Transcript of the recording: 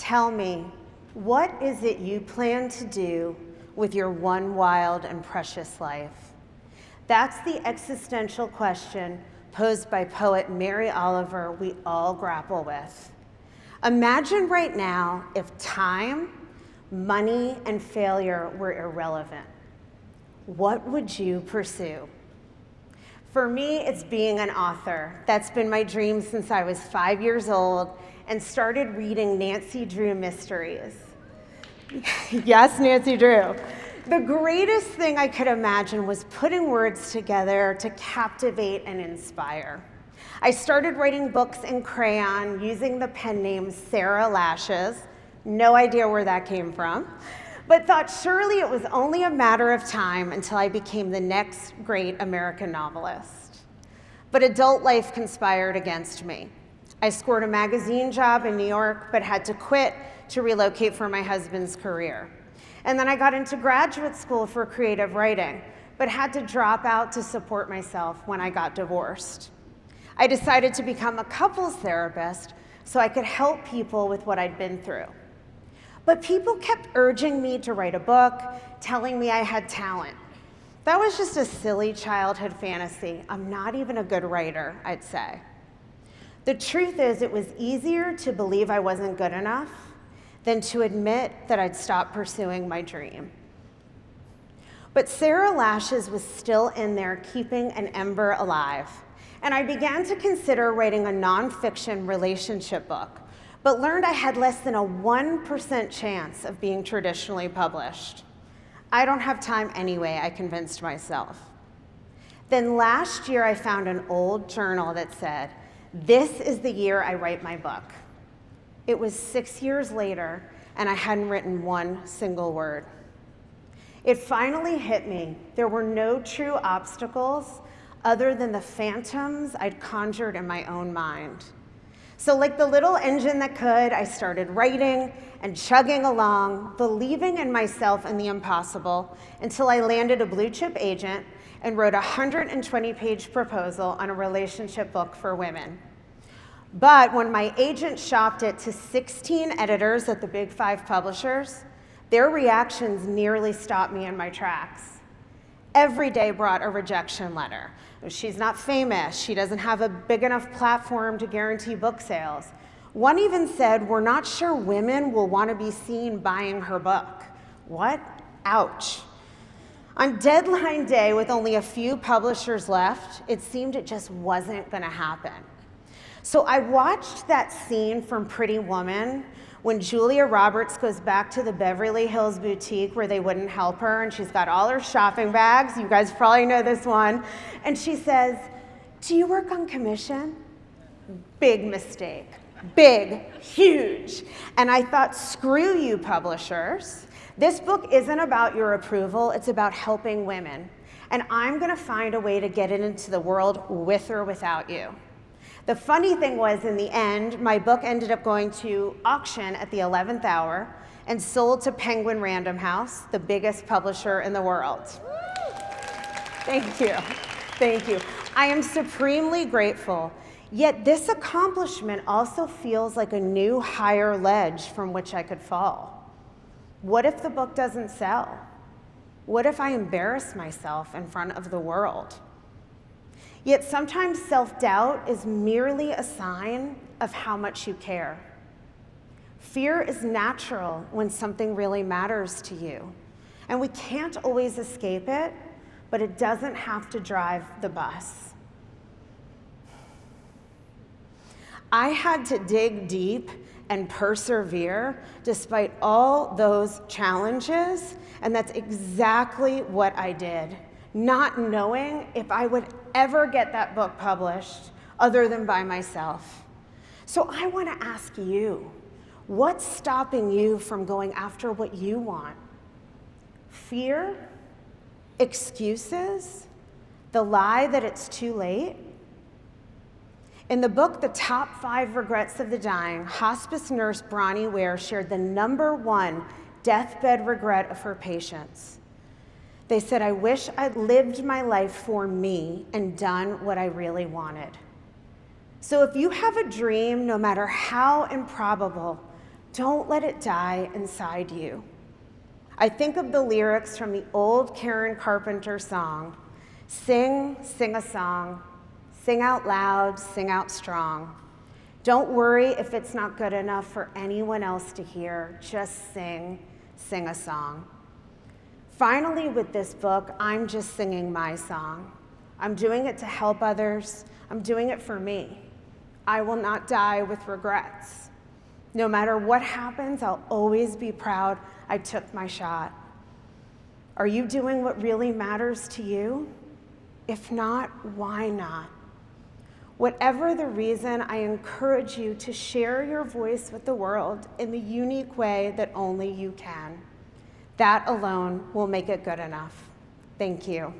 Tell me, what is it you plan to do with your one wild and precious life? That's the existential question posed by poet Mary Oliver we all grapple with. Imagine right now if time, money, and failure were irrelevant. What would you pursue? For me, it's being an author. That's been my dream since I was 5 years old and started reading Nancy Drew mysteries. Yes, Nancy Drew. The greatest thing I could imagine was putting words together to captivate and inspire. I started writing books in crayon using the pen name Sarah Lashes. No idea where that came from, but thought surely it was only a matter of time until I became the next great American novelist. But adult life conspired against me. I scored a magazine job in New York, but had to quit to relocate for my husband's career. And then I got into graduate school for creative writing, but had to drop out to support myself when I got divorced. I decided to become a couples therapist so I could help people with what I'd been through. But people kept urging me to write a book, telling me I had talent. That was just a silly childhood fantasy. I'm not even a good writer, I'd say. The truth is, it was easier to believe I wasn't good enough than to admit that I'd stopped pursuing my dream. But Sarah Lashes was still in there, keeping an ember alive. And I began to consider writing a nonfiction relationship book, but learned I had less than a 1% chance of being traditionally published. I don't have time anyway, I convinced myself. Then last year, I found an old journal that said, "This is the year I write my book." It was 6 years later, and I hadn't written one single word. It finally hit me. There were no true obstacles other than the phantoms I'd conjured in my own mind. So like the little engine that could, I started writing and chugging along, believing in myself and the impossible, until I landed a blue chip agent and wrote a 120-page proposal on a relationship book for women. But when my agent shopped it to 16 editors at the big 5 publishers, their reactions nearly stopped me in my tracks. Every day brought a rejection letter. She's not famous. She doesn't have a big enough platform to guarantee book sales. One even said, "We're not sure women will want to be seen buying her book." What? Ouch. On deadline day, with only a few publishers left, it seemed it just wasn't going to happen. So I watched that scene from Pretty Woman when Julia Roberts goes back to the Beverly Hills boutique where they wouldn't help her, and she's got all her shopping bags. You guys probably know this one. And she says, "Do you work on commission?" Big mistake. Big, huge. And I thought, screw you, publishers. This book isn't about your approval, it's about helping women. And I'm gonna find a way to get it into the world with or without you. The funny thing was, in the end, my book ended up going to auction at the 11th hour and sold to Penguin Random House, the biggest publisher in the world. Thank you. Thank you. I am supremely grateful. Yet this accomplishment also feels like a new higher ledge from which I could fall. What if the book doesn't sell? What if I embarrass myself in front of the world? Yet sometimes self-doubt is merely a sign of how much you care. Fear is natural when something really matters to you. And we can't always escape it, but it doesn't have to drive the bus. I had to dig deep and persevere despite all those challenges, and that's exactly what I did, not knowing if I would ever get that book published other than by myself. So I want to ask you, what's stopping you from going after what you want? Fear? Excuses? The lie that it's too late? In the book, The Top 5 Regrets of the Dying, hospice nurse Bronnie Ware shared the #1 deathbed regret of her patients. They said, "I wish I'd lived my life for me and done what I really wanted." So if you have a dream, no matter how improbable, Don't let it die inside you. I think of the lyrics from the old Karen Carpenter song, "Sing, sing a song, sing out loud, sing out strong. Don't worry if it's not good enough for anyone else to hear, just sing, sing a song." Finally, with this book, I'm just singing my song. I'm doing it to help others. I'm doing it for me. I will not die with regrets. No matter what happens, I'll always be proud I took my shot. Are you doing what really matters to you? If not, why not? Whatever the reason, I encourage you to share your voice with the world in the unique way that only you can. That alone will make it good enough. Thank you.